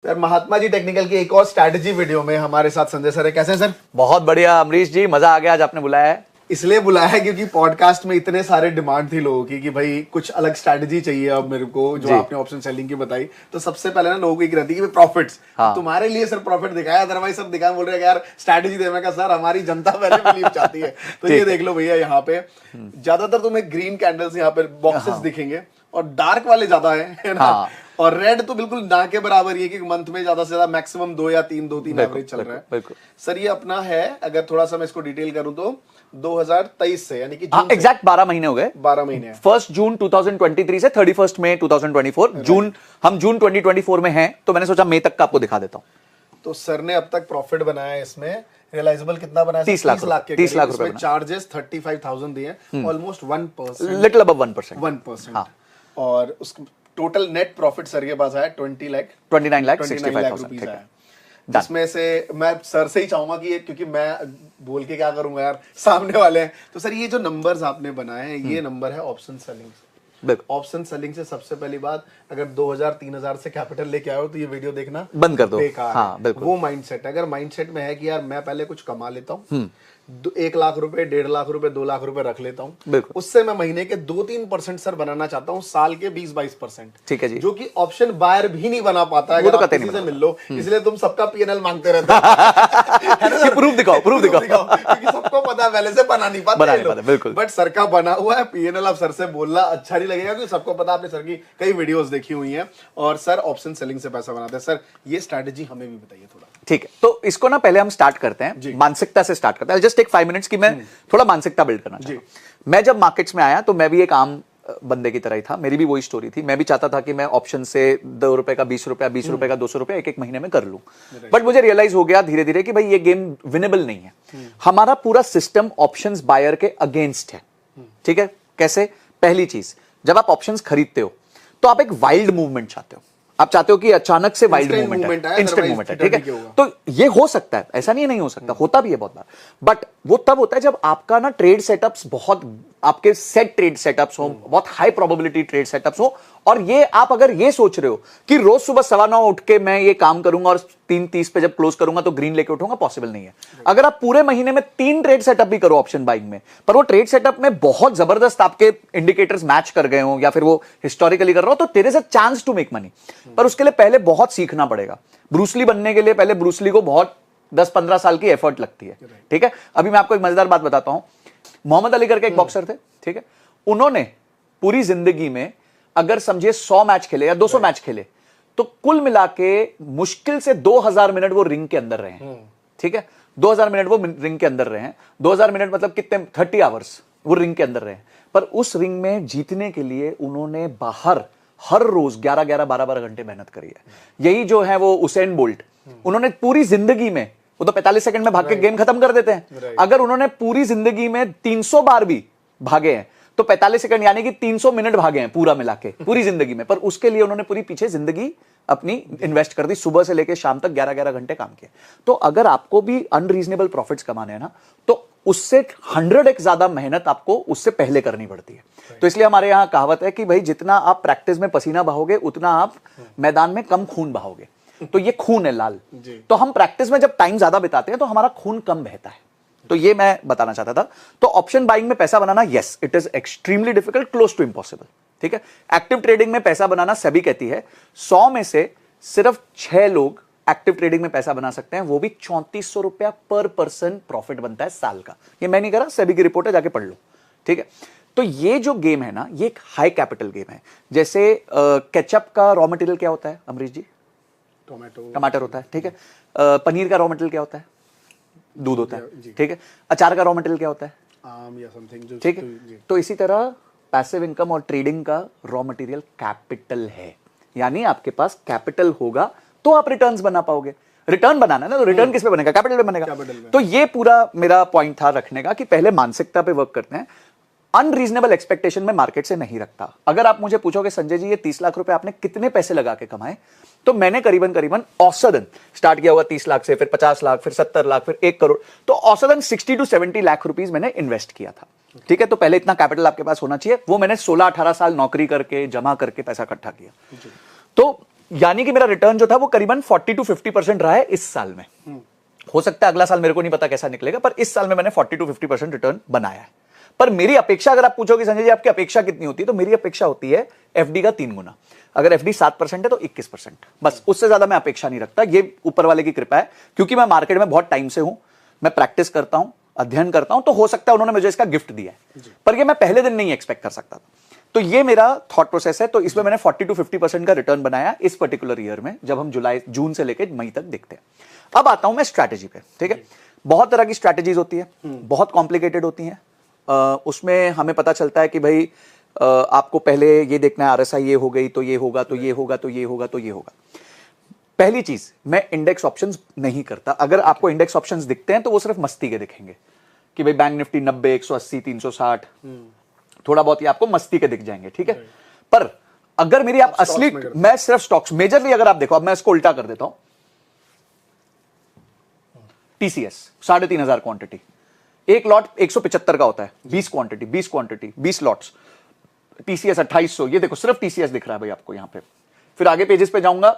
Sir Mahatma ji technical की एक और स्ट्रैटेजी वीडियो में हमारे साथ संजय सर है। कैसे हैं सर? बहुत बढ़िया अमरीश जी, मजा आ गया आज आपने बुलाया है। इसलिए बुलाया है क्योंकि पॉडकास्ट में इतने सारे डिमांड थी लोगों की कि भाई कुछ अलग स्ट्रैटेजी चाहिए अब मेरे को, जो आपने ऑप्शन सेलिंग की बताई। तो सबसे पहले ना लोगों को एक रहती है कि प्रॉफिट्स। हाँ। तो तुम्हारे लिए सर प्रॉफिट दिखाया, अदरवाइज सब दिखाया, बोल रहे हैं यार स्ट्रैटेजी दे। मैं कहा सर हमारी जनता पहले बिलीव चाहती है। तो ये देख लो भैया, यहाँ पे ज्यादातर तुम्हें ग्रीन कैंडल्स यहाँ पे बॉक्सेस दिखेंगे और डार्क वाले ज्यादा है ना। हाँ। और रेड तो बिल्कुल ना के बराबर ही है कि मंथ में ज्यादा से ज्यादा मैक्सिमम दो तीन एवरेज चल रहा है। बिल्कुल सर ये अपना है, अगर थोड़ा सा मैं इसको डिटेल करूं तो 2023 से, यानी कि एग्जैक्ट 12 महीने हो गए। 12 महीने 1 जून 2023 से 31 मई 2024। हम जून 2024 में हैं, तो मैंने सोचा मई तक का आपको दिखा देता हूं। तो सर ने अब तक प्रॉफिट बनाया है इसमें, रियलाइजेबल कितना बनाया? 30 लाख के 30 लाख रुपए। चार्जेस 35,000 दिए, ऑलमोस्ट 1%, लिटिल अबव 1%। 1%। और उस टोटल नेट प्रॉफिट सर के पास आया 29 लाख 65,000 रुपीज आया। जिसमें से मैं सर से ही चाहूंगा कि क्योंकि मैं बोल के क्या करूंगा यार, सामने वाले हैं। तो सर ये जो नंबर्स आपने बनाए हैं, ये नंबर है ऑप्शन सेलिंग से। ऑप्शन सेलिंग से सबसे पहली बात, अगर 2,000-3,000 से कैपिटल लेके आओ तो ये वीडियो देखना बंद कर दो। बेकार हाँ, है। बिल्कुल। वो माइंडसेट, अगर माइंडसेट में है कि यार मैं पहले कुछ कमा लेता हूँ, 1 लाख रुपए, 1.5 लाख रुपए, 2 लाख रुपए रख लेता हूँ, उससे मैं महीने के 2-3% सर बनाना चाहता हूँ, साल के 20-22%। ठीक है जी। जो कि ऑप्शन बायर भी नहीं बना पाता है, वो तो अगर आप कहते किसी नहीं से मिल लो। इसलिए तुम सबका पीएनएल मांगते रहते हो। प्रूफ दिखाओ, प्रूफ दिखाओ। क्योंकि सबको पता है पहले से बना नहीं पाते। बिल्कुल। बट सर का बना हुआ है पीएनएल। अब सर से बोलना अच्छा नहीं लगेगा क्योंकि सबको पता, आपने सर की कई वीडियोस देखी हुई हैं और सर ऑप्शन सेलिंग से पैसा बनाते हैं। सर ये स्ट्रैटेजी हमें भी बताइए थोड़ा। ठीक है, तो इसको ना पहले हम स्टार्ट करते हैं, मानसिकता से स्टार्ट करते हैं। जस्ट टेक 5 मिनट्स की मैं थोड़ा मानसिकता बिल्ड करना चाहता हूं। मैं जब मार्केट्स में आया तो मैं भी एक आम बंदे की तरह ही था, मेरी भी वही स्टोरी थी। मैं भी चाहता था कि मैं ऑप्शन से 2 रुपए का 20 रुपया, 20 रुपए का 200 रुपया एक महीने में कर लूं। बट मुझे रियलाइज हो गया धीरे धीरे कि भाई ये गेम विनेबल नहीं है। हमारा पूरा सिस्टम ऑप्शंस बायर के अगेंस्ट है। ठीक है, कैसे? पहली चीज, जब आप ऑप्शंस खरीदते हो तो आप एक वाइल्ड मूवमेंट चाहते हो। आप चाहते हो कि अचानक से वाइल्ड मूवमेंट है, इंस्टेंट मूवमेंट है। ठीक है, तो ये हो सकता है, ऐसा नहीं है नहीं हो सकता, होता भी है बहुत बार। बट वो तब होता है जब आपका ना ट्रेड सेटअप्स बहुत, आपके सेट ट्रेड सेटअप्स हो, बहुत हाई प्रोबेबिलिटी ट्रेड सेटअप्स हो। और ये आप अगर ये सोच रहे हो कि रोज सुबह 9:15 उठ के मैं ये काम करूंगा और 3:30 पे जब क्लोज करूंगा तो ग्रीन लेके उठूंगा, पॉसिबल नहीं है। अगर आप पूरे महीने में 3 ट्रेड सेटअप भी करो ऑप्शन बाइंग में, पर वो ट्रेड सेटअप में बहुत जबरदस्त आपके इंडिकेटर्स मैच कर गए हो या फिर वो हिस्टोरिकली कर रहे हो, तो तेरे से चांस टू मेक मनी। पर उसके लिए पहले बहुत सीखना पड़ेगा। ब्रूसली बनने के लिए पहले ब्रूसली को बहुत 10-15 साल की एफर्ट लगती है। ठीक है, अभी मैं आपको एक मजेदार बात बताता हूं। मोहम्मद अली करके एक बॉक्सर थे, ठीक है, उन्होंने पूरी जिंदगी में अगर समझिए 100 मैच खेले या 200 मैच खेले तो कुल मिला के मुश्किल से 2000 मिनट वो रिंग के अंदर रहे हैं। ठीक है, 2000 मिनट वो रिंग के अंदर रहे हैं। 2000 मिनट मतलब कितने? 30 आवर्स वो रिंग के अंदर रहे हैं। पर उस रिंग में जीतने के लिए उन्होंने बाहर हर रोज 11-11, 12-12 घंटे मेहनत करी है। यही जो है वो उसेन बोल्ट, उन्होंने पूरी जिंदगी में, वो तो 45 सेकंड में भाग के गेम खत्म कर देते हैं। अगर उन्होंने पूरी जिंदगी में 300 बार भी भागे हैं तो 45 सेकंड यानी कि 300 मिनट भागे हैं पूरा मिला के पूरी जिंदगी में। पर उसके लिए उन्होंने पूरी पीछे जिंदगी अपनी इन्वेस्ट कर दी, सुबह से लेकर शाम तक 11-11 घंटे काम किए। तो अगर आपको भी अनरीजनेबल प्रॉफिट्स कमाने हैं ना, तो उससे 100x ज्यादा मेहनत आपको उससे पहले करनी पड़ती है। तो इसलिए हमारे यहां कहावत है कि भाई जितना आप प्रैक्टिस में पसीना बहाओगे उतना आप मैदान में कम खून बहाओगे। तो ये खून है लाल, तो हम प्रैक्टिस में जब टाइम ज्यादा बिताते हैं तो हमारा खून कम बहता है। तो ये मैं बताना चाहता था। तो ऑप्शन बाइंग में पैसा बनाना, yes it is extremely difficult, close to impossible. ठीक है, एक्टिव ट्रेडिंग में पैसा बनाना, सेबी कहती है 100 में से सिर्फ 6 लोग एक्टिव ट्रेडिंग में पैसा बना सकते हैं, वो भी 3400 रुपया पर पर्सन प्रॉफिट बनता है साल का। ये मैं नहीं करा, सेबी की रिपोर्ट है, जाके पढ़ लो। ठीक है, तो ये जो गेम है ना, ये एक हाई कैपिटल गेम है। जैसे केचप का रॉ मटेरियल क्या होता है अमरीश जी? टमाटर होता है। ठीक है, पनीर का रॉ मटेरियल क्या होता है? दूध होता है। ठीक है, अचार का रॉ मटेरियल क्या होता है? आम या समथिंग। ठीक है, तो इसी तरह पैसिव इनकम और ट्रेडिंग का रॉ मटेरियल कैपिटल है। यानी आपके पास कैपिटल होगा तो आप रिटर्न्स बना पाओगे। रिटर्न बनाना है ना, तो रिटर्न किस पे बनेगा? कैपिटल पे बनेगा। तो ये पूरा मेरा पॉइंट था रखने का कि पहले मानसिकता पे वर्क करते हैं। अनरीजनेबल एक्सपेक्टेशन में मार्केट से नहीं रखता। अगर आप मुझे पूछोगे संजय जी ये 30 लाख रुपए आपने कितने पैसे लगा के कमाए, तो मैंने करीबन औसतन स्टार्ट किया हुआ 30 लाख से, फिर 50 लाख, फिर 70 लाख, फिर 1 करोड़, तो औसतन 60 to 70 लाख रुपीस मैंने इन्वेस्ट किया था। ठीक है, तो पहले इतना कैपिटल आपके पास होना चाहिए। वो मैंने 16-18 साल नौकरी करके जमा करके पैसा इकट्ठा किया। तो यानी कि मेरा रिटर्न जो था वो करीबन 40 to 50% रहा है इस साल में। हो सकता है अगला साल मेरे को नहीं पता कैसा निकलेगा, पर इस साल में मैंने 40 to 50% रिटर्न बनाया है। पर मेरी अपेक्षा, अगर आप पूछोगे संजय जी आपकी अपेक्षा कितनी होती है, तो मेरी अपेक्षा होती है एफडी का 3 गुना। अगर एफडी 7% है तो 21%, बस उससे ज्यादा मैं अपेक्षा नहीं रखता। ये ऊपर वाले की कृपा है, क्योंकि मैं मार्केट में बहुत टाइम से हूं, मैं प्रैक्टिस करता हूं, अध्ययन करता हूं, तो हो सकता है उन्होंने मुझे इसका गिफ्ट दिया है, पर ये मैं पहले दिन नहीं एक्सपेक्ट कर सकता था। तो ये मेरा थॉट प्रोसेस है। तो इसमें मैंने 40 to 50% का रिटर्न बनाया इस पर्टिकुलर ईयर में, जब हम जून से लेकर मई तक देखते हैं। अब आता हूं मैं स्ट्रैटेजी पे, ठीक है। बहुत तरह की स्ट्रैटेजीज होती है, बहुत कॉम्प्लिकेटेड होती हैं। उसमें हमें पता चलता है कि भाई आपको पहले ये देखना है आरएसआई ये हो गई तो ये होगा, तो ये होगा, तो ये होगा, तो ये होगा। पहली चीज, मैं इंडेक्स ऑप्शंस नहीं करता। अगर आपको इंडेक्स ऑप्शंस दिखते हैं तो वो सिर्फ मस्ती के दिखेंगे कि भाई बैंक निफ्टी 90, 180, 360, थोड़ा बहुत ये आपको मस्ती के दिख जाएंगे, ठीक है। पर अगर मेरी आप असली, मैं सिर्फ स्टॉक्स मेजरली, अगर आप देखो, अब मैं इसको उल्टा कर देता हूं। टीसीएस 3,500 क्वांटिटी, एक लॉट 175 का होता है, 20 क्वांटिटी, 20 लॉट्स। टीसीएस 2800, ये देखो सिर्फ टीसीएस दिख रहा है भाई आपको यहां पे। फिर आगे पेजेस पे जाऊंगा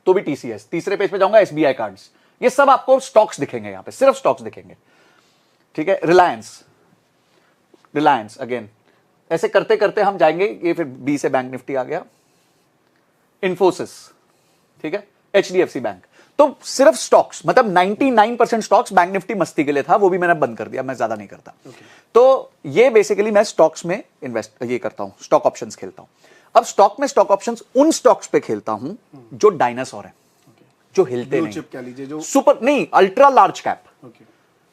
तो भी टीसीएस, तीसरे पेज पे जाऊंगा एसबीआई कार्ड्स, ये सब आपको स्टॉक्स दिखेंगे यहां पे, सिर्फ स्टॉक्स दिखेंगे, ठीक है। रिलायंस अगेन, ऐसे करते करते हम जाएंगे। ये फिर बी से बैंक निफ्टी आ गया, इन्फोसिस, ठीक है, एचडीएफसी बैंक। तो सिर्फ स्टॉक्स, मतलब 99% स्टॉक्स। बैंक निफ्टी मस्ती के लिए था, वो भी मैंने बंद कर दिया, मैं ज्यादा नहीं करता। तो ये बेसिकली मैं स्टॉक्स में इन्वेस्ट ये करता हूं, स्टॉक ऑप्शंस खेलता हूं। अब स्टॉक में स्टॉक ऑप्शंस उन स्टॉक्स पे खेलता हूं जो डायनासोर है, जो हिलते नहीं, चिप कह लीजिए, जो सुपर नहीं, अल्ट्रा लार्ज कैप।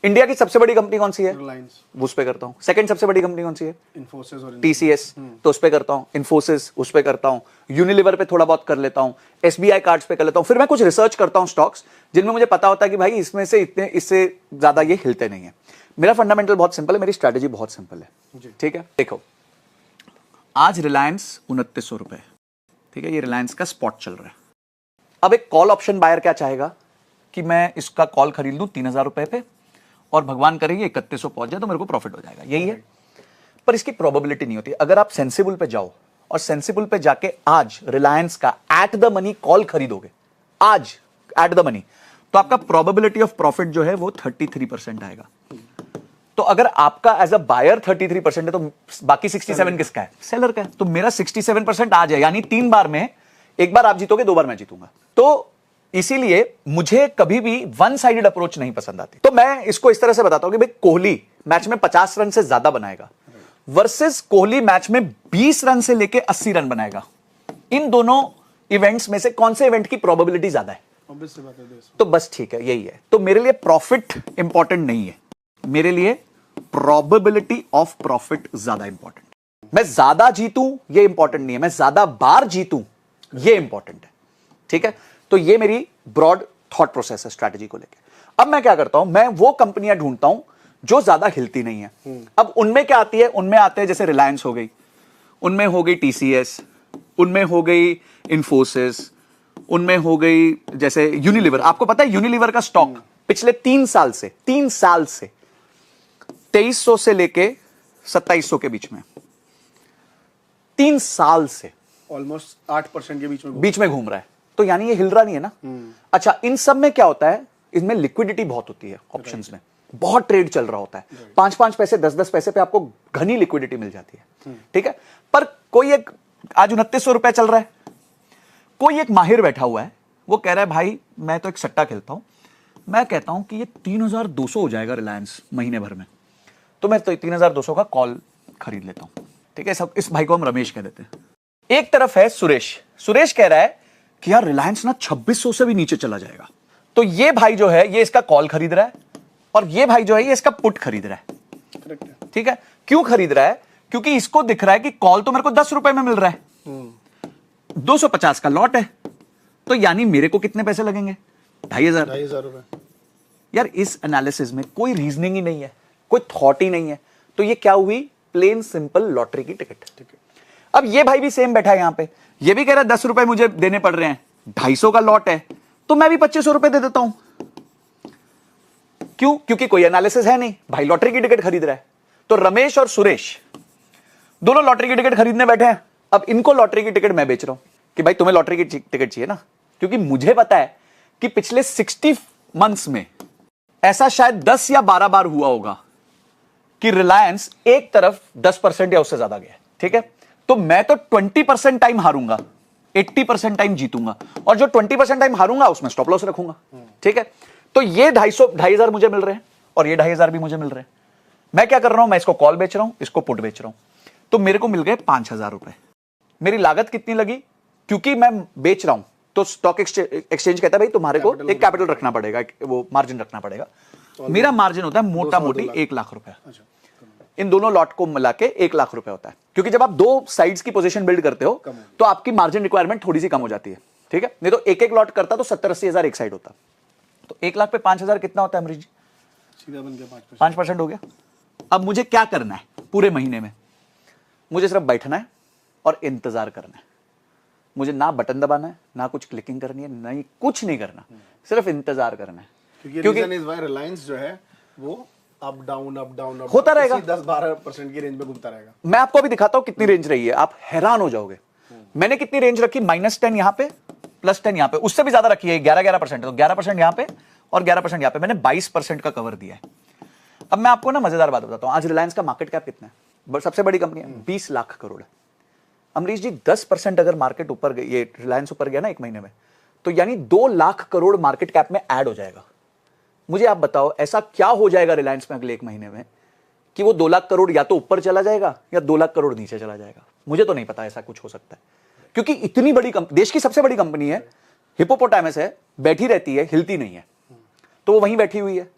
इंडिया की सबसे बड़ी कंपनी कौन सी है? रिलायंस, उस पे करता हूं। सेकंड सबसे बड़ी कंपनी कौन सी है? इन्फोसिस और टीसीएस, तो उस पे करता हूं। इन्फोसिस उस पे करता हूं। यूनिलीवर पे थोड़ा बहुत कर लेता हूं। एसबीआई कार्ड्स पे कर लेता हूं। फिर मैं कुछ रिसर्च करता हूं स्टॉक्स जिनमें मुझे पता होता है कि भाई इसमें से इतने, इससे ज्यादा ये हिलते नहीं है। मेरा फंडामेंटल बहुत सिंपल है, मेरी स्ट्रैटेजी बहुत सिंपल है, ठीक है। देखो आज रिलायंस 2900 रुपए, ठीक है, ये रिलायंस का स्पॉट चल रहा है। अब एक कॉल ऑप्शन बायर क्या चाहेगा कि मैं इसका कॉल खरीद लूं 3000 रुपए पे, और भगवान करे 3100 पहुंच जाए तो मेरे को प्रॉफिट हो जाएगा, यही है। पर इसकी प्रोबेबिलिटी नहीं होती। अगर आप सेंसिबल पे जाओ और सेंसिबल पे जाके आज रिलायंस का एट द मनी कॉल खरीदोगे, आज एट द मनी, तो आपका प्रोबेबिलिटी ऑफ प्रॉफिट जो है वो 33% आएगा। तो अगर आपका एज अ बायर 33% है, तो बाकी 67 किसका है? सेलर का है। तो मेरा 67% आ जाए, यानी 3 बार में, एक बार आप जीतोगे, 2 बार मैं जीतूंगा। तो इसीलिए मुझे कभी भी वन साइडेड अप्रोच नहीं पसंद आती। तो मैं इसको इस तरह से बताता हूं कि भाई कोहली मैच में 50 रन से ज्यादा बनाएगा वर्सेस कोहली मैच में 20 रन से लेके 80 रन बनाएगा। इन दोनों इवेंट्स में से कौन से इवेंट की प्रोबेबिलिटी ज्यादा है? तो बस ठीक है, यही है। तो मेरे लिए प्रॉफिट इंपॉर्टेंट नहीं है, मेरे लिए प्रोबेबिलिटी ऑफ प्रॉफिट ज्यादा इंपॉर्टेंट। मैं ज्यादा जीतूं ये इंपॉर्टेंट नहीं है, मैं ज्यादा बार जीतूं ये इंपॉर्टेंट है, ठीक है। तो ये मेरी ब्रॉड थॉट प्रोसेस है स्ट्रैटेजी को लेके। अब मैं क्या करता हूं, मैं वो कंपनियां ढूंढता हूं जो ज्यादा हिलती नहीं है। अब उनमें क्या आती है? उनमें आते हैं जैसे रिलायंस हो गई, उनमें हो गई टीसीएस, उनमें हो गई इन्फोसिस, उनमें हो गई जैसे यूनिलीवर। आपको पता है यूनिलीवर का स्टॉक पिछले 3 साल से 2300 से लेके 2700 के बीच में, 3 साल से ऑलमोस्ट 8% के बीच में घूम रहा है। तो यानी ये हिल रहा नहीं है ना। अच्छा, इन सब में क्या होता है? इसमें लिक्विडिटी बहुत होती है, ऑप्शंस में बहुत ट्रेड चल रहा होता है। 5-5 पैसे 10-10 पैसे पे आपको घनी लिक्विडिटी मिल जाती है, ठीक है। पर कोई एक आज 2900 रुपए चल रहा है, कोई एक माहिर बैठा हुआ है, वो कह रहा है भाई मैं तो एक सट्टा खेलता हूं, मैं कहता हूं कि ये 3200 हो जाएगा रिलायंस महीने भर में, तो मैं तो 3200 का कॉल खरीद लेता हूं, ठीक है। सब इस भाई को हम रमेश कह देते हैं। एक तरफ है सुरेश, सुरेश कह रहा है कि यार रिलायंस ना 2600 से भी नीचे चला जाएगा। तो ये भाई जो है ये इसका कॉल खरीद रहा है, और ये भाई जो है ये इसका पुट खरीद रहा है, ठीक है। क्यों खरीद रहा है? क्योंकि इसको दिख रहा है कि कॉल तो मेरे को 10 रुपए में मिल रहा है, 250 का लॉट है, तो यानी मेरे को कितने पैसे लगेंगे? 2500 रुपए। यार इस एनालिसिस में कोई रीजनिंग ही नहीं है, कोई थॉट ही नहीं है। तो ये क्या हुई? प्लेन सिंपल लॉटरी की टिकट। अब ये भाई भी सेम बैठा है यहां पे, ये भी कह रहा है 10 रुपए मुझे देने पड़ रहे हैं, 250 का लॉट है, तो मैं भी 2500 रुपए दे देता हूं। क्यों? क्योंकि कोई एनालिसिस है नहीं, भाई लॉटरी की टिकट खरीद रहा है। तो रमेश और सुरेश दोनों लॉटरी की टिकट खरीदने बैठे हैं। अब इनको लॉटरी की टिकट मैं बेच रहा हूं, कि भाई तुम्हें लॉटरी की टिकट चाहिए ना, क्योंकि मुझे पता है कि पिछले 60 मंथ्स में ऐसा शायद 10 या 12 बार हुआ होगा कि रिलायंस एक तरफ 10% या उससे ज्यादा गया, ठीक है। तो मैं तो 20% टाइम हारूंगा, 80% टाइम जीतूंगा, और जो 20% टाइम हारूंगा उसमें स्टॉप लॉस रखूंगा, ठीक है। तो ये 2,500 मुझे मिल रहे हैं और ये 2,500 भी मुझे मिल रहे हैं। मैं क्या कर रहा हूं, मैं इसको कॉल बेच रहा हूं, इसको पुट बेच रहा हूं, तो मेरे को मिल गए 5,000 रुपए। मेरी लागत कितनी लगी, क्योंकि मैं बेच रहा हूं तो स्टॉक एक्सचेंज कहता है भाई तुम्हारे को एक कैपिटल रखना पड़ेगा, वो मार्जिन रखना पड़ेगा। मेरा मार्जिन होता है मोटा मोटी 1 लाख रुपए। इन दोनों लॉट को मिला के 1 लाख रुपए होता है, क्योंकि जब आप दो साइड्स की पोजीशन बिल्ड करते हो तो आपकी मार्जिन रिक्वायरमेंट थोड़ी सी कम हो जाती है, ठीक है। नहीं तो एक एक लॉट करता तो 70-80 हजार एक साइड होता। तो 1 लाख पे 5,000 कितना होता है अमरीश जी? सीधा बन गया 5% हो गया। अब मुझे क्या करना है पूरे महीने में? मुझे सिर्फ बैठना है और इंतजार करना है। मुझे ना बटन दबाना है, ना कुछ क्लिकिंग करनी है, नहीं कुछ नहीं करना, सिर्फ इंतजार करना है। क्योंकि रिलायंस जो है वो अप डाउन होता रहेगा, 10-12% की रेंज में घूमता रहेगा। मैं आपको अभी दिखाता हूं कितनी रेंज रही है, आप हैरान हो जाओगे। मैंने कितनी रेंज रखी, -10 यहां पे, +10 यहां पे, उससे भी ज्यादा रखी है 11% तो 11% यहां पे और 11% यहां पे, मैंने 22% का कवर दिया है। अब मैं आपको ना मजेदार बात बताता हूं, आज रिलायंस का मार्केट कैप कितना है? सबसे बड़ी कंपनी है, 20 लाख करोड़ है। अमरीश जी 10% अगर मार्केट ऊपर गई, ये रिलायंस ऊपर गया ना एक महीने में, तो यानी 2 लाख करोड़ मार्केट कैप में ऐड हो जाएगा। मुझे आप बताओ ऐसा क्या हो जाएगा रिलायंस में अगले एक महीने में कि वो 2 लाख करोड़ या तो ऊपर चला जाएगा या 2 लाख करोड़ नीचे चला जाएगा। मुझे तो नहीं पता ऐसा कुछ हो सकता है, क्योंकि इतनी बड़ी देश की सबसे बड़ी कंपनी है, हिप्पोपोटामस है, बैठी रहती है, हिलती नहीं है, तो वो वहीं बैठी हुई है।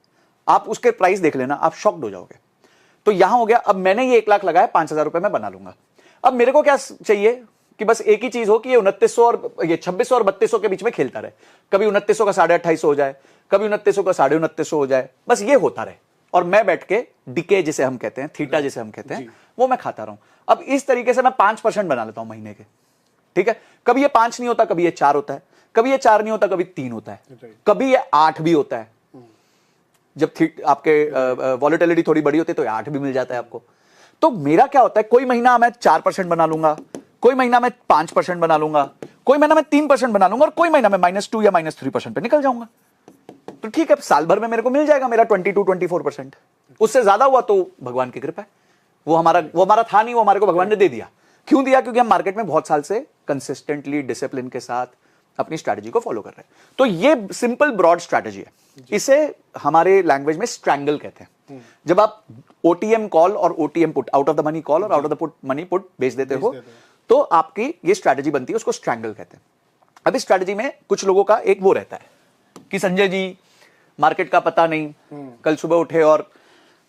आप उसके प्राइस देख लेना, आप शॉक्ड हो जाओगे। तो यहां हो गया, अब मैंने ये 1 लाख लगाया, 5,000 रुपए मैं बना लूंगा। अब मेरे को क्या चाहिए कि बस एक ही चीज हो कि ये 2900 और ये 2600 और 3200 के बीच में खेलता रहे। कभी 2900 का 2850 हो जाए, कभी 2900 का 2950 हो जाए, बस ये होता रहे और मैं बैठ के डिके जिसे हम कहते हैं, थीटा जिसे हम कहते हैं, वो मैं खाता रहूं। अब इस तरीके से मैं 5% बना लेता हूं महीने के, ठीक है। कभी ये 5 नहीं होता, कभी ये 4 होता है, कभी ये 4 नहीं होता, कभी 3 होता है, कभी ये 8 भी होता है। जब आपके वॉलेटिलिटी थोड़ी बड़ी होती है तो 8 भी मिल जाता है आपको। तो मेरा क्या होता है, कोई महीना मैं 4% बना लूंगा, कोई महीना मैं 5% बना लूंगा, कोई महीना मैं 3% बना लूंगा और कोई महीना मैं -2 या -3% पे निकल जाऊंगा। तो ठीक है, साल भर में मेरे को मिल जाएगा मेरा 22-24%। उससे ज्यादा हुआ तो भगवान की कृपा है, वो हमारा था नहीं, वो हमारे को भगवान ने दे दिया। क्यों दिया? क्योंकि हम मार्केट में बहुत साल से कंसिस्टेंटली डिसिप्लिन के साथ अपनी स्ट्रैटेजी को फॉलो कर रहे हैं। तो ये सिंपल ब्रॉड स्ट्रैटेजी है, इसे हमारे लैंग्वेज में स्ट्रैंगल कहते हैं। जब आप ओटीएम कॉल और OTM put, out of the money call और out of the money put बेच देते हो, तो आपकी ये स्ट्रैटेजी बनती है, उसको स्ट्रैंगल कहते हैं। अब इस स्ट्रैटेजी में कुछ लोगों का एक वो रहता है कि संजय जी मार्केट का पता नहीं, कल सुबह उठे और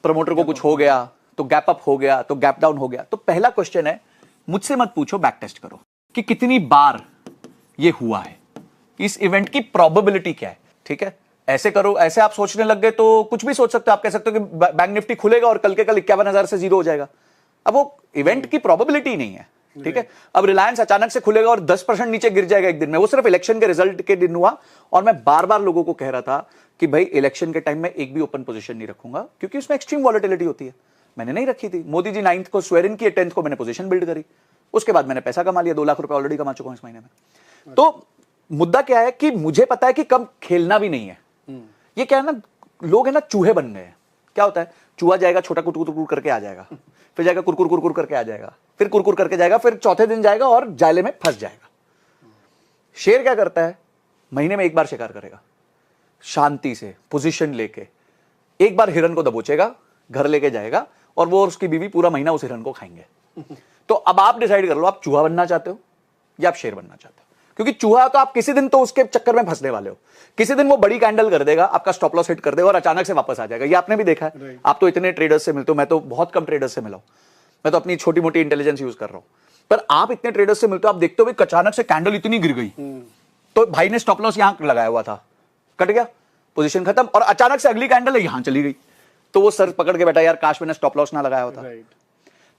प्रमोटर को कुछ हो गया, तो गैप अप हो गया, तो गैप डाउन हो गया। तो पहला क्वेश्चन है, मुझसे मत पूछो, बैक टेस्ट करो कि कितनी बार ये हुआ है, इस इवेंट की प्रोबेबिलिटी क्या है, ठीक है। ऐसे करो, ऐसे आप सोचने लग गए तो कुछ भी सोच सकते हो। आप कह सकते हो कि बैंक निफ्टी खुलेगा और कल के कल 51,000 से 0 हो जाएगा। अब वो इवेंट की प्रोबेबिलिटी नहीं है, ठीक है। अब रिलायंस अचानक से खुलेगा और 10% नीचे गिर जाएगा एक दिन में, वो सिर्फ इलेक्शन के रिजल्ट के दिन हुआ। और मैं बार बार लोगों को कह रहा था कि भाई इलेक्शन के टाइम में एक भी ओपन पोजीशन नहीं रखूंगा, क्योंकि उसमें एक्सट्रीम वॉलेटिलिटी होती है। मैंने नहीं रखी थी। मोदी जी 9th को स्वेर इन किए, 10th को मैंने पोजीशन बिल्ड करी, उसके बाद मैंने पैसा कमा लिया, 2 लाख रुपए ऑलरेडी कमा चुका हूं इस महीने में। तो मुद्दा क्या है कि मुझे पता है कि कब खेलना भी नहीं है। ये क्या है ना, लोग है ना चूहे बन गए हैं। क्या होता है, चूहा जाएगा, छोटा कुरकुर करके आ जाएगा, फिर जाएगा कुरकुर करके आ जाएगा, फिर कुरकुर करके जाएगा, फिर चौथे दिन जाएगा और जाले में फंस जाएगा। शेर क्या करता है, महीने में एक बार शिकार करेगा, शांति से पोजीशन लेके, एक बार हिरन को दबोचेगा, घर लेके जाएगा और वो और उसकी बीवी पूरा महीना उस हिरन को खाएंगे। तो अब आप डिसाइड कर लो, आप चूहा बनना चाहते हो या आप शेर बनना चाहते हो। क्योंकि चूहा तो आप किसी दिन तो उसके चक्कर में फंसने वाले हो, किसी दिन वो बड़ी कैंडल कर देगा, आपका स्टॉप लॉस हिट कर देगा और अचानक से वापस आ जाएगा। ये आपने भी देखा है। आप तो इतने ट्रेडर्स से मिलते हो, मैं तो बहुत कम ट्रेडर्स से मिला हूं, मैं तो अपनी छोटी मोटी इंटेलिजेंस यूज कर रहा हूं। पर आप इतने ट्रेडर्स से मिलते हो, आप देखते हो अचानक से कैंडल इतनी गिर गई, तो भाई ने स्टॉप लॉस यहां लगाया हुआ था, कट गया, पोजीशन खत्म, और अचानक से अगली कैंडल यहां चली गई, तो वो सर पकड़ के बैठा, यार काश मैंने स्टॉप लॉस ना लगाया होता।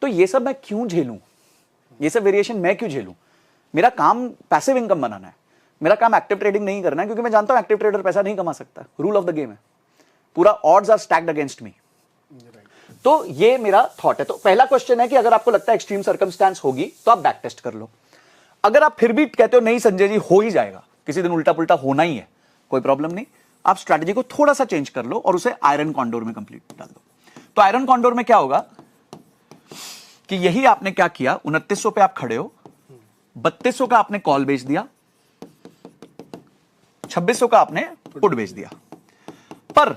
तो ये सब मैं क्यों झेलूं, ये सब वेरिएशन मैं क्यों झेलूं? मेरा काम पैसिव इनकम बनाना है, मेरा काम एक्टिव ट्रेडिंग नहीं करना है, क्योंकि मैं जानता हूं एक्टिव ट्रेडर पैसा नहीं कमा सकता। रूल ऑफ द गेम है, पूरा odds are stacked against me. तो ये मेरा थॉट है। तो पहला क्वेश्चन है कि अगर आपको लगता है एक्सट्रीम सर्कमस्टेंस होगी तो आप बैक टेस्ट कर लो। अगर आप फिर भी कहते हो नहीं संजय जी हो ही जाएगा, किसी दिन उल्टा पुल्टा होना ही है, कोई प्रॉब्लम नहीं, आप स्ट्रैटेजी को थोड़ा सा चेंज कर लो और उसे आयरन कॉन्डोर में कंप्लीट डाल दो। तो आयरन कॉन्डोर में क्या होगा कि यही आपने क्या किया, 2900 पे आप खड़े हो, 3200 का आपने कॉल बेच दिया, 2600 का आपने पुट बेच दिया। पर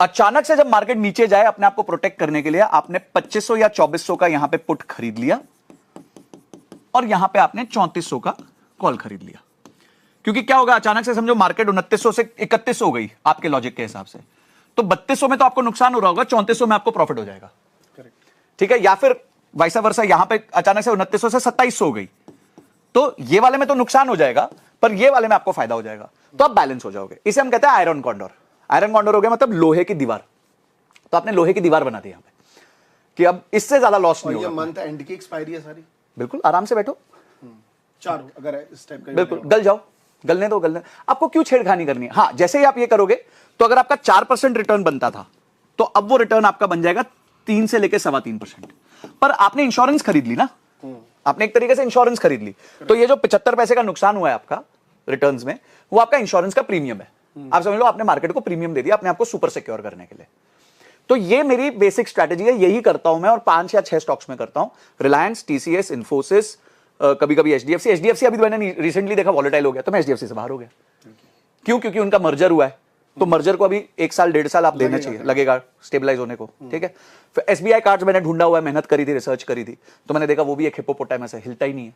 अचानक से जब मार्केट नीचे जाए, अपने आप को प्रोटेक्ट करने के लिए आपने 2500 या 2400 का यहां पे पुट खरीद लिया और यहां पे आपने 3400 का कॉल खरीद लिया। क्योंकि क्या होगा, अचानक से समझो मार्केट 2900 से 3100 हो गई आपके लॉजिक के हिसाब से, तो 3200 में तो आपको नुकसान हो रहा होगा, 3400 में आपको प्रॉफिट हो जाएगा। ठीक है, या फिर वाइसा वर्सा, यहां पे अचानक से 2900 से 2700 हो गई, तो ये वाले में तो नुकसान हो जाएगा पर ये वाले में आपको फायदा हो जाएगा, तो आप बैलेंस हो जाओगे। इसे हम कहते हैं आयरन कॉन्डोर। आयरन कॉन्डोर हो गया मतलब लोहे की दीवार। तो आपने लोहे की दीवार बना दी यहां पे कि अब इससे ज्यादा लॉस नहीं होगा। ये मंथ एंड की एक्सपायरी है सारी, बिल्कुल आराम से बैठो, चारों अगर इस टाइप का बिल्कुल गल जाओ, गलने दो, गलने। आपको क्यों छेड़खानी करनी है? हाँ, जैसे ही आप ये करोगे तो अगर आपका 4% रिटर्न बनता था तो अब वो रिटर्न आपका बन जाएगा 3 से लेकर 3.25%। पर आपने इंश्योरेंस खरीद ली ना, आपने एक तरीके से इंश्योरेंस खरीद ली, तो ये जो 75 पैसे का नुकसान हुआ है आपका रिटर्न्स में, वो आपका इंश्योरेंस का प्रीमियम है। आप समझ लो आपने मार्केट को प्रीमियम दे दिया अपने आप को सुपर सिक्योर करने के लिए। तो ये मेरी बेसिक स्ट्रैटेजी है, यही करता हूं मैं, और 5 या 6 स्टॉक्स में करता हूं, रिलायंस, टीसीएस, इन्फोसिस, कभी कभी एचडीएफसी अभी मैंने रिसेंटली देखा वॉलेटाइल हो गया तो मैं एचडीएफसी से बाहर हो गया। क्यों? क्योंकि उनका मर्जर हुआ है, तो मर्जर को अभी 1 साल 1.5 साल आप देना चाहिए, लगेगा स्टेबलाइज होने को। ठीक है, फिर एसबीआई कार्ड्स मैंने ढूंढा हुआ है, मेहनत करी थी, रिसर्च करी थी, तो मैंने देखा वो भी एक हिप्पोपोटामस है, हिलता ही नहीं है।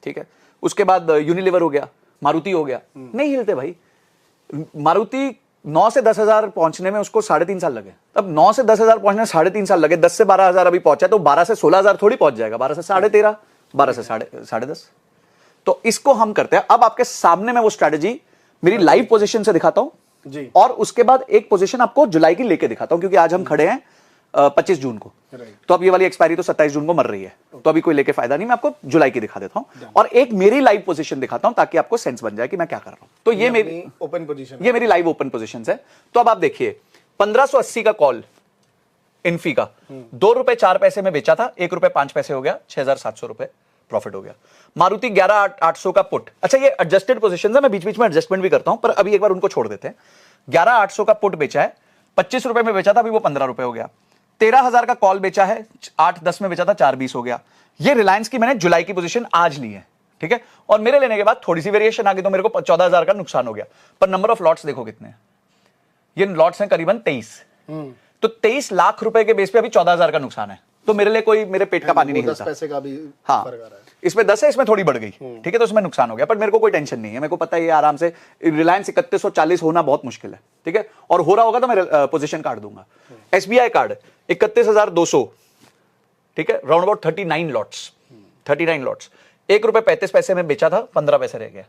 ठीक है, उसके बाद यूनिलीवर हो गया, मारुति हो गया, नहीं हिलते भाई। मारुति 9 से 10,000 पहुंचने में उसको 3.5 साल लगे, अब 9 से 10,000 पहुंचने 3.5 साल लगे, 10 से 12,000 अभी पहुंचा, तो 12 से 16,000 थोड़ी पहुंच जाएगा, 12 से 13.5, 12 से 10.5। तो इसको हम करते हैं। अब आपके सामने मैं वो स्ट्रैटेजी मेरी लाइव पोजीशन से दिखाता हूं जी, और उसके बाद एक पोजीशन आपको जुलाई की लेके दिखाता हूं, क्योंकि आज हम खड़े हैं 25 जून को, तो अब ये वाली एक्सपायरी तो 27 जून को मर रही है, तो अभी कोई लेके फायदा नहीं, मैं आपको जुलाई की दिखा देता हूं और एक मेरी लाइव पोजीशन दिखाता हूं ताकि आपको सेंस बन जाए कि मैं क्या कर रहा हूं। तो ये मेरी ओपन पोजीशन, ये मेरी लाइव ओपन पोजीशन है। तो अब आप देखिए 1580 का कॉल इन्फी का 2 रुपए 4 पैसे में बेचा था, 1 रुपए 5 पैसे हो गया, 6,700 रुपए प्रॉफिट हो गया। मारुति 11,800 का पुट, अच्छा ये एडजस्टेड पोजीशन है, मैं बीच बीच में एडजस्टमेंट भी करता हूं, पर अभी एक बार उनको छोड़ देते हैं। 11,800 का पुट बेचा है, 25 रुपए में बेचा था, अभी वो 15 रुपए हो गया। 13,000 का कॉल बेचा है, 8-10 में बेचा था, 4-20 हो गया। ये रिलायंस की मैंने जुलाई की पोजीशन आज ली है। ठीक है, और मेरे लेने के बाद थोड़ी सी वेरिएशन आ गई तो मेरे को 14,000 का नुकसान हो गया, पर नंबर ऑफ लॉट्स देखो कितने हैं, ये लॉट्स हैं करीबन 23, तो 23 लाख रुपए के बेस पे अभी 14,000 का नुकसान है, तो मेरे लिए कोई मेरे पेट का पानी नहीं हिलता। 10 पैसे का भी हाँ, फर्क आ रहा है। इसमें 10 है, इसमें थोड़ी बढ़ गई। ठीक है, तो इसमें नुकसान हो गया, पर मेरे को कोई टेंशन नहीं है, मेरे को पता है ये आराम से रिलायंस 3140 होना बहुत मुश्किल है। ठीक है, और हो रहा होगा तो मैं पोजीशन काट दूंगा। एसबीआई कार्ड 31,200, ठीक है, राउंड अबाउट 39 लॉट्स, 39 लॉट्स, 1 रुपए 35 पैसे में बेचा था, 15 पैसे रह गया।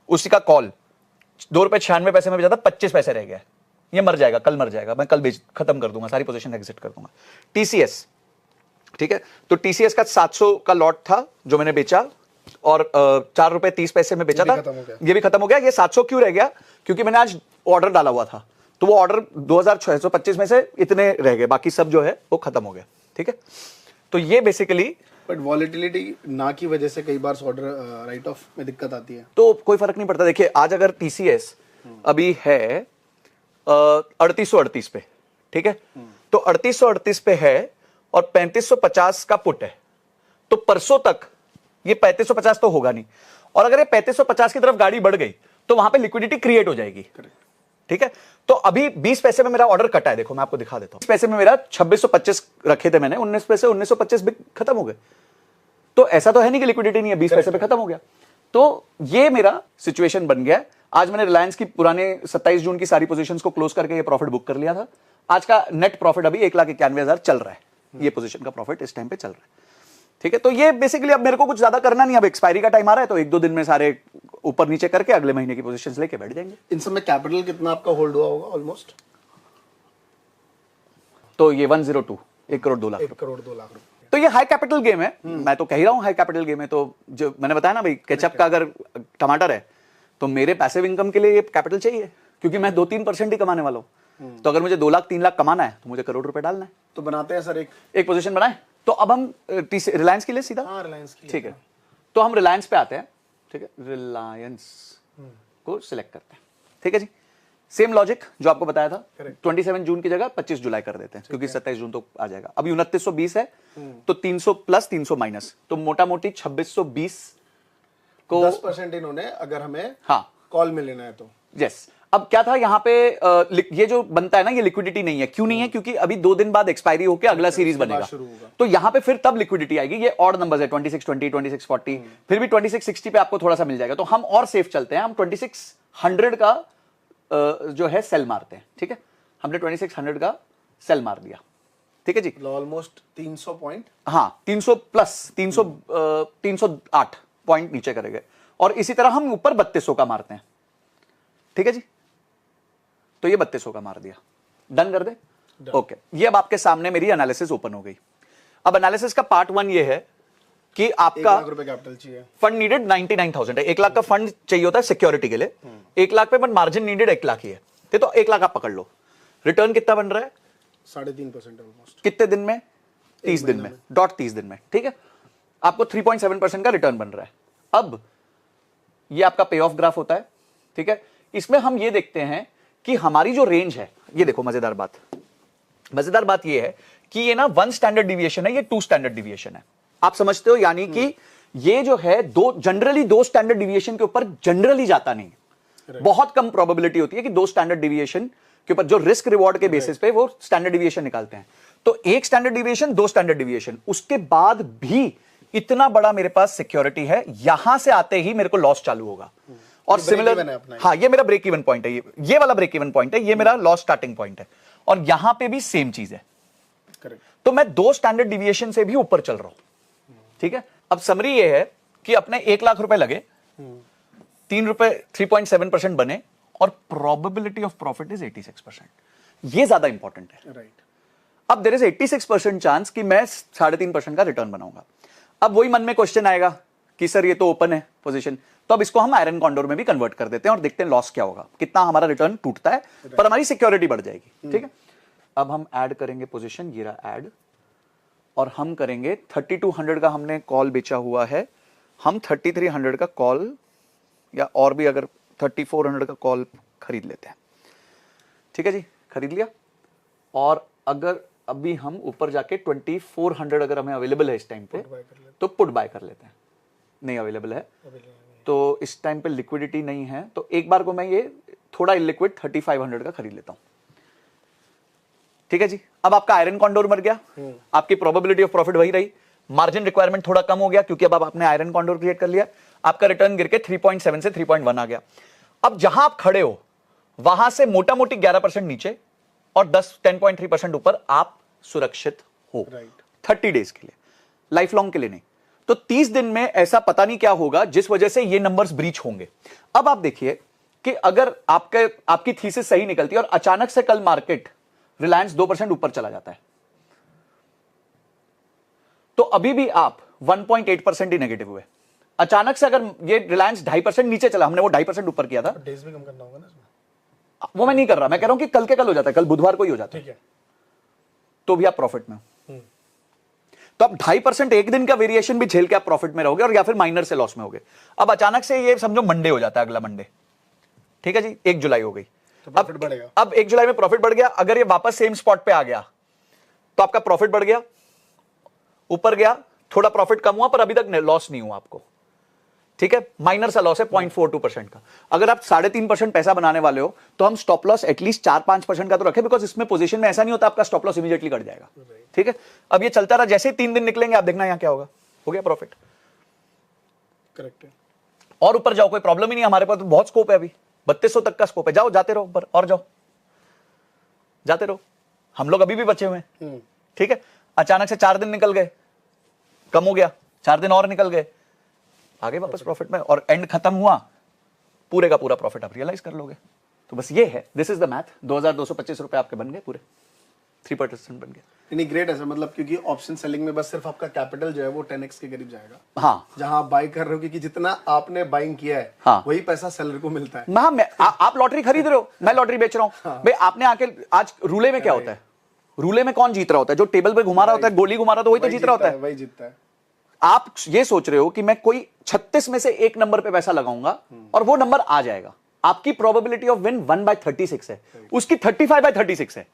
उसी का कॉल 2 रुपए 96 पैसे में बेचा था, 25 पैसे रह गया। ये मर जाएगा, कल मर जाएगा, मैं कल बेच खत्म कर दूंगा, सारी पोजीशन एग्जिट कर दूंगा। टीसीएस, ठीक है, तो टीसीएस का 700 का लॉट था जो मैंने बेचा और 4 रुपए 30 पैसे में बेचा था, ये भी खत्म हो गया। ये 700 क्यों रह गया? क्योंकि मैंने आज ऑर्डर डाला हुआ था, तो वो ऑर्डर 2625 में से इतने रह गए, बाकी सब जो है वो खत्म हो गया। ठीक है, तो ये बेसिकली, बट वॉलेटिलिटी ना की वजह से कई बार ऑर्डर राइट ऑफ में दिक्कत आती है, तो कोई फर्क नहीं पड़ता। देखिए आज अगर टीसीएस अभी है 3838 पे, ठीक है, तो 3838 पे है और 3550 का पुट है, तो परसों तक ये 3550 तो होगा नहीं, और अगर ये 3550 की तरफ गाड़ी बढ़ गई तो वहां पे लिक्विडिटी क्रिएट हो जाएगी। ठीक है, तो अभी 20 पैसे में मेरा ऑर्डर कटा है, देखो मैं आपको दिखा देता हूं। 20 पैसे में मेरा 2625 रखे थे मैंने, 19 पैसे 1925 भी खत्म हो गए, तो ऐसा तो है नहीं कि लिक्विडिटी नहीं है, 20 पैसे पे खत्म हो गया। तो ये मेरा सिचुएशन बन गया। आज मैंने रिलायंस की पुराने 27 जून की सारी पोजीशंस को क्लोज करके ये प्रॉफिट बुक कर लिया था। आज का नेट प्रॉफिट अभी 1,91,000 चल रहा है, ये पोजीशन का प्रॉफिट इस टाइम पे चल रहा है। ठीक है, तो ये बेसिकली अब मेरे को कुछ ज्यादा करना नहीं, अब एक्सपायरी का टाइम आ रहा है, तो 1-2 दिन में सारे ऊपर नीचे करके अगले महीने की पोजीशंस लेके बैठ जाएंगे। इन सब में कैपिटल कितना आपका होल्ड हुआ होगा ऑलमोस्ट? तो ये 102, 1 करोड़ 2 लाख, 1 करोड़ 2 लाख रुपए। तो ये हाई कैपिटल गेम है, मैं तो कह ही रहा हूं हाई कैपिटल गेम है। तो जो मैंने बताया ना भाई, केचप का अगर टमाटर है तो मेरे पैसिव इनकम के लिए ये कैपिटल चाहिए, क्योंकि मैं 2-3% ही कमाने वाला हूं। तो अगर मुझे 2 लाख 3 लाख कमाना है तो मुझे करोड़ रुपए डालना है। तो बनाते हैं सर एक पोजीशन बनाए, तो अब हम रिलायंस के लिए सीधा, हाँ रिलायंस की, ठीक है, तो हम रिलायंस पे आते हैं, ठीक है, रिलायंस को सिलेक्ट करते हैं, ठीक है जी। सेम लॉजिक जो आपको बताया था, 27 जून की जगह 25 जुलाई कर देते हैं, क्योंकि 27 जून तो आ जाएगा। अभी 2920 है, तो 300 प्लस 300 माइनस, तो मोटा मोटी 2620 को 10% इन्होंने अगर हमें हाँ कॉल में लेना है तो। यस। अब क्या था यहाँ पे, ये जो बनता है ना, ये लिक्विडिटी नहीं है। क्यों नहीं है? क्योंकि अभी 2 दिन बाद एक्सपायरी होकर अगला सीरीज बनेगा, तो यहाँ पे फिर तब लिक्विडिटी आएगी। ये ऑड नंबर्स है, 2620, 2640, फिर भी 2660 पे आपको थोड़ा सा मिल जाएगा। तो हम और सेफ चलते हैं, हम 2600 का जो है सेल मारते हैं, ठीक है। हमने 2600 का सेल मार दिया, ठीक है जी। ऑलमोस्ट 300 पॉइंट, हाँ 300 प्लस 308 पॉइंट नीचे करेंगे, और इसी तरह हम ऊपर 3200 का मारते हैं, ठीक है जी। तो ये 3200 का मार दिया, डन कर दे, ओके। ये अब आपके सामने मेरी एनालिसिस ओपन हो गई। अब एनालिसिस का पार्ट 1 ये है कि आपका 1 लाख रुपए कैपिटल चाहिए, फंड नीडेड 99,000 है। 1 लाख का फंड चाहिए होता है सिक्योरिटी के लिए, 1 लाख पे, बट मार्जिन नीडेड 1 लाख ही है, तो 1 लाख आप पकड़ लो। रिटर्न कितना बन रहा है? 3.5% ऑलमोस्ट। कितने दिन में? 30 दिन में, डॉट 30 दिन में, ठीक है। आपको 3.7% का रिटर्न बन रहा है। अब ये आपका पे ऑफ ग्राफ होता है, ठीक है। इसमें हम ये देखते हैं कि हमारी जो रेंज है, ये देखो मजेदार बात ये है कि ये ना 1 स्टैंडर्ड डिविएशन है, ये 2 स्टैंडर्ड डिविएशन है। आप समझते हो? यानी कि ये जो है जनरली 2 स्टैंडर्ड डिविएशन के ऊपर जनरली जाता नहीं। बहुत कम प्रोबेबिलिटी होती है कि 2 स्टैंडर्ड डिविएशन के ऊपर, जो रिस्क रिवॉर्ड के बेसिस पे वो स्टैंडर्ड डिविएशन निकालते हैं। तो 1 स्टैंडर्ड डिविएशन, 2 स्टैंडर्ड डिविएशन, उसके बाद भी इतना बड़ा मेरे पास सिक्योरिटी है, यहां से आते ही मेरे को लॉस चालू होगा। और सिमिलर, हाँ ये मेरा ब्रेक इवन पॉइंट है, ये वाला ब्रेक इवन पॉइंट है, ये मेरा लॉस स्टार्टिंग पॉइंट है, और यहां पे भी सेम चीज है। तो मैं 2 स्टैंडर्ड डिविएशन से भी ऊपर चल रहा हूं, ठीक है। अब समरी ये है कि अपने 1 लाख रुपए लगे, 3 रुपए 3.7% बने, और प्रोबेबिलिटी ऑफ प्रॉफिट इज 86%। ये ज्यादा इंपॉर्टेंट है, राइट। अब देयर इज 86% चांस कि मैं 3.5% का रिटर्न बनाऊंगा। अब वही मन में क्वेश्चन आएगा कि सर ये तो ओपन है पोजीशन, तो अब इसको हम आयरन कॉन्डोर में भी कन्वर्ट कर देते हैं और देखते हैं लॉस क्या होगा, कितना हमारा रिटर्न टूटता है, पर हमारी सिक्योरिटी बढ़ जाएगी, ठीक है। अब हम ऐड करेंगे पोजीशन, ये रहा ऐड, और हम करेंगे 3200 का हमने कॉल बेचा हुआ है, हम 3300 का कॉल, या और भी अगर 3400 का कॉल खरीद लेते हैं, ठीक है जी, खरीद लिया। और अगर अभी हम ऊपर जाके 2400 अगर हमें अवेलेबल है इस टाइम पे, तो पुट बाय कर लेते हैं। नहीं अवेलेबल है, तो इस टाइम पे लिक्विडिटी नहीं है, तो एक बार को मैं ये थोड़ा इलिक्विड 3500 का खरीद लेता हूं, ठीक है जी। अब आपका आयरन कॉन्डोर मर गया, आपकी प्रोबेबिलिटी ऑफ प्रॉफिट वही रही, मार्जिन रिक्वायरमेंट थोड़ा कम हो गया, क्योंकि अब आपने आयरन कॉन्डोर क्रिएट कर लिया, आपका रिटर्न गिर के 3.7 से 3.1 आ गया। अब जहां आप खड़े हो वहां से मोटा मोटी 11% नीचे और 10.3% ऊपर आप सुरक्षित हो, 30 डेज के लिए, लाइफ लॉन्ग के लिए नहीं। तो 30 दिन में ऐसा पता नहीं क्या होगा जिस वजह से ये नंबर्स ब्रीच होंगे। अब आप देखिए कि अगर आपकी थीसिस सही निकलती है और अचानक से कल मार्केट रिलायंस 2% ऊपर चला जाता है, तो अभी भी आप 1.8% ही नेगेटिव हुए। अचानक से अगर ये रिलायंस 2.5% नीचे चला, हमने वो 2.5% ऊपर किया था, डेज भी कम करना होगा ना इसमें। वो मैं नहीं कर रहा, मैं कह रहा हूं कि कल के कल हो जाता है, कल बुधवार को ही हो जाता है, तो भी आप प्रॉफिट में हो। तो अब 2.5% एक दिन का वेरिएशन भी झेल के आप प्रॉफिट में रहोगे, और या फिर माइनर से लॉस में होगे। अब अचानक से ये समझो मंडे हो जाता है, अगला मंडे, ठीक है जी, 1 जुलाई हो गई, तो प्रॉफिट बढ़ेगा। अब 1 जुलाई में प्रॉफिट बढ़ गया, अगर ये वापस सेम स्पॉट पे आ गया तो आपका प्रॉफिट बढ़ गया, ऊपर गया, थोड़ा प्रॉफिट कम हुआ, पर अभी तक लॉस नहीं हुआ आपको, ठीक है। माइनर सा लॉस है 0.42% का। अगर आप 3.5% पैसा बनाने वाले हो तो हम स्टॉप लॉस एटलीस्ट 4-5% का तो रखें, बिकॉज इसमें पोजीशन में ऐसा नहीं होता आपका स्टॉप लॉस इमीडिएटली कट जाएगा, ठीक है। अब ये चलता रहा, जैसे ही 3 दिन निकलेंगे आप देखना यहां क्या होगा, हो गया प्रॉफिट, करेक्ट है। और ऊपर जाओ, कोई प्रॉब्लम ही नहीं, हमारे पास तो बहुत स्कोप है, अभी 3200 तक का स्कोप है, जाओ जाते रहो ऊपर, और जाओ जाते रहो, हम लोग अभी भी बचे हुए हैं, ठीक है। अचानक से 4 दिन निकल गए, कम हो गया, 4 दिन और निकल गए, आगे वापस प्रॉफिट में, और एंड खत्म हुआ, पूरे का पूरा प्रॉफिट आप रियलाइज कर लोगे। तो बस ये है, दिस इज द मैथ। 2225 रुपए आपके बन गए, पूरे 3% बन गए। नहीं ग्रेट है सर, मतलब क्योंकि ऑप्शन सेलिंग में बस सिर्फ आपका कैपिटल जो है वो 10x के करीब जाएगा। हाँ, जहां आप बाई कर रहे हो, क्योंकि जितना आपने बाइंग किया है, हाँ, वही पैसा सेलर को मिलता है। आप लॉटरी खरीद रहे हो, मैं लॉटरी बेच रहा हूं, हाँ। भाई आपने आके, आज रूले में क्या होता है, रूले में कौन जीत रहा होता है, जो टेबल पे घुमा रहा होता है, गोली घुमा रहा होता है, वही तो जीत रहा होता है, वही जीतता है। आप ये सोच रहे हो कि मैं कोई 36 में से एक नंबर पे पैसा लगाऊंगा और वो नंबर आ जाएगा, आपकी प्रोबेबिलिटी ऑफ विन 1/36 है, उसकी 35/36 है,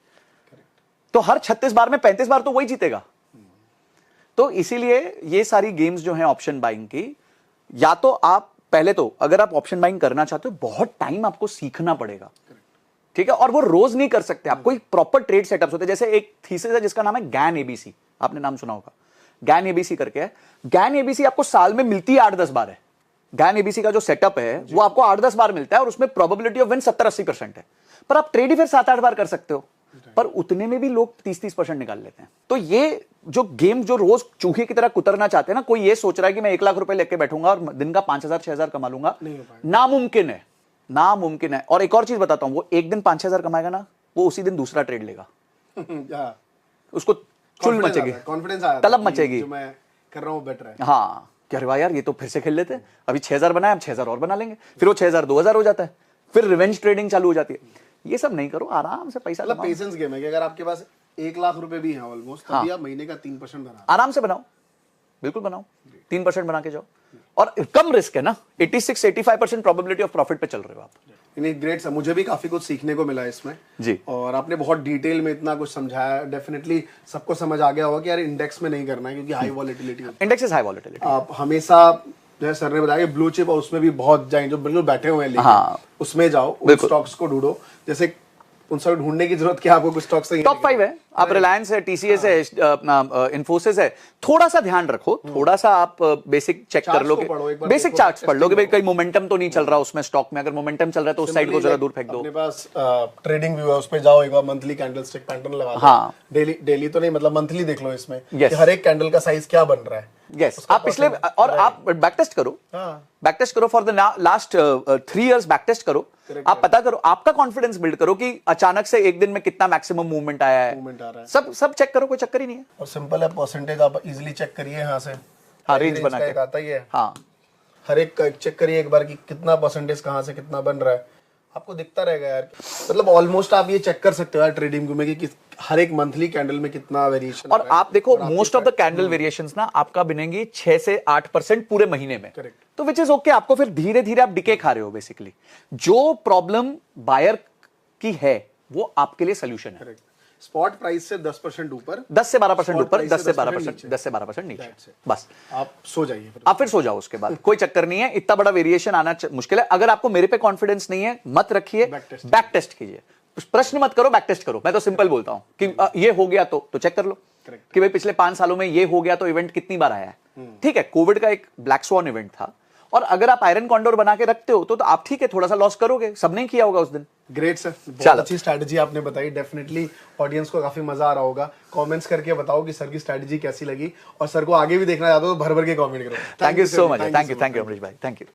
तो हर 36 बार में 35 बार तो वही जीतेगा। तो इसीलिए ये सारी गेम्स जो हैं ऑप्शन बाइंग की, या तो आप पहले तो अगर आप ऑप्शन बाइंग करना चाहते हो बहुत टाइम आपको सीखना पड़ेगा, ठीक है, और वो रोज नहीं कर सकते आप, कोई प्रॉपर ट्रेड सेटअप्स होते हैं। जैसे एक थीसिस है जिसका नाम है गैन एबीसी, आपने नाम सुना होगा, गैन एबीसी करके है। गैन एबीसी आपको साल में मिलती है 8-10 बार है। गैन एबीसी का जो सेटअप है वो आपको 8-10 बार मिलता है और उसमें प्रोबेबिलिटी ऑफ विन 70-80% है, पर आप ट्रेड ही फिर 7-8 बार कर सकते हो, पर उतने में भी लोग 30-30% निकाल लेते हैं। तो ये जो गेम जो रोज चूहे की तरह कुतरना चाहते हैं ना, कोई ये सोच रहा है कि मैं 1 लाख रुपए लेके बैठूंगा और दिन का 5,000-6,000 कमा लूंगा, नामुमकिन है, नामुमकिन है। और एक और चीज बताता हूं, वो एक दिन 5,000 कमाएगा ना, वो उसी दिन दूसरा ट्रेड लेगा, उसको चुल मचेगी, कॉन्फिडेंस आया, तलब मचेगी, जो मैं कर रहा हूं बेटर है। हाँ, क्या रे वाह यार, ये तो फिर से खेल लेते हैं, अभी 6,000 बनाया, अब 6,000 और बना लेंगे, फिर वो 6,000 2,000 हो जाता है, फिर रिवेंज ट्रेडिंग चालू हो जाती है। ये सब नहीं करो, आराम से पैसा मतलब कमाओ। पेशेंस गेम है कि अगर आपके पास 1 लाख रुपए भी हैं ऑलमोस्ट, तभी आप महीने का 3% बना, आराम से बनाओ, बिल्कुल बनाओ, 3% बना के जाओ, और कम रिस्क है ना, 86-85% प्रोबेबिलिटी ऑफ प्रॉफिट पे चल रहे हो आप। नहीं, ग्रेट सर, मुझे भी काफी कुछ सीखने को मिला इसमें जी, और आपने बहुत डिटेल में इतना कुछ समझाया। डेफिनेटली सबको समझ आ गया होगा कि यार इंडेक्स में नहीं करना है क्योंकि हाई वॉलेटिलिटी होती है। Index is high volatility. आप हमेशा, जैसे सर ने बताया, ब्लू चिप और उसमें भी बहुत जाएं जो बिल्कुल बैठे हुए हैं, हाँ, उसमें जाओ, उन स्टॉक्स को ढूंढो। जैसे उन सब ढूंढने की जरूरत क्या, आपको कुछ स्टॉक्स से टॉप 5 है, आप रिलायंस है, टीसीएस है, अपना इन्फोसिस है, थोड़ा सा ध्यान रखो, थोड़ा सा आप बेसिक चेक कर लो, बेसिक चार्ट्स पढ़ लो कि भाई कहीं मोमेंटम तो नहीं चल रहा उसमें स्टॉक में, अगर मोमेंटम चल रहा है तो उस साइड को जरा दूर फेंक दो। अपने पास ट्रेडिंग व्यू है, उस पे जाओ, एक बार मंथली कैंडलस्टिक पैटर्न लगा दो। हाँ, डेली तो नहीं, मतलब मंथली देख लो इसमें yes, कि हर एक कैंडल का साइज क्या बन रहा है। यस, आप पिछले, और आप बैक टेस्ट करो, बैक टेस्ट करो for the last 3 years, back test करो, आप पता करो, आपका कॉन्फिडेंस बिल्ड करो कि अचानक से एक दिन में कितना मैक्सिमम मूवमेंट आया है, सब चेक करो, कोई चक्कर ही नहीं है। और सिंपल है, परसेंटेज आप इजीली चेक करिए यहाँ से, हाँ, रेंज बना के आता ही है, हाँ, हर एक चेक करिए एक बार कि कितना परसेंटेज कहाँ से कितना बन रहा है, आपको दिखता रहेगा यार। मतलब ऑलमोस्ट आप ये चेक कर सकते हो यार ट्रेडिंग में कि हर एक मंथली कैंडल में कितना वेरिएशन। और आप देखो, most of the candle variations ना आपका बनेंगी 6 से 8% पूरे महीने में, तो विच इज ओके, आपको फिर धीरे धीरे आप डिके खा रहे हो बेसिकली। जो प्रॉब्लम बायर की है वो आपके लिए सोल्यूशन है। स्पॉट प्राइस से 10% ऊपर, 10 से 12% ऊपर, 10 से 12% नीचे, बस आप सो जाइए, आप फिर सो जाओ, उसके बाद कोई चक्कर नहीं है। इतना बड़ा वेरिएशन आना मुश्किल है। अगर आपको मेरे पे कॉन्फिडेंस नहीं है, मत रखिए, बैक टेस्ट कीजिए, प्रश्न मत करो, बैक टेस्ट करो। मैं तो सिंपल बोलता हूं कि ये हो गया तो चेक कर लो कि भाई पिछले 5 सालों में ये हो गया तो इवेंट कितनी बार आया है। ठीक है, कोविड का एक ब्लैक स्वॉन इवेंट था, और अगर आप आयरन कॉन्डोर बना के रखते हो तो आप ठीक है, थोड़ा सा लॉस करोगे, सब नहीं किया होगा उस दिन। ग्रेट सर, बहुत अच्छी स्ट्रैटेजी आपने बताई। डेफिनेटली ऑडियंस को काफी मजा आ रहा होगा। कमेंट्स करके बताओ कि सर की स्ट्रैटेजी कैसी लगी, और सर को आगे भी देखना चाहते हो तो भर भर के कमेंट करो। Thank you so much, thank you Amrish भाई, थैंक यू।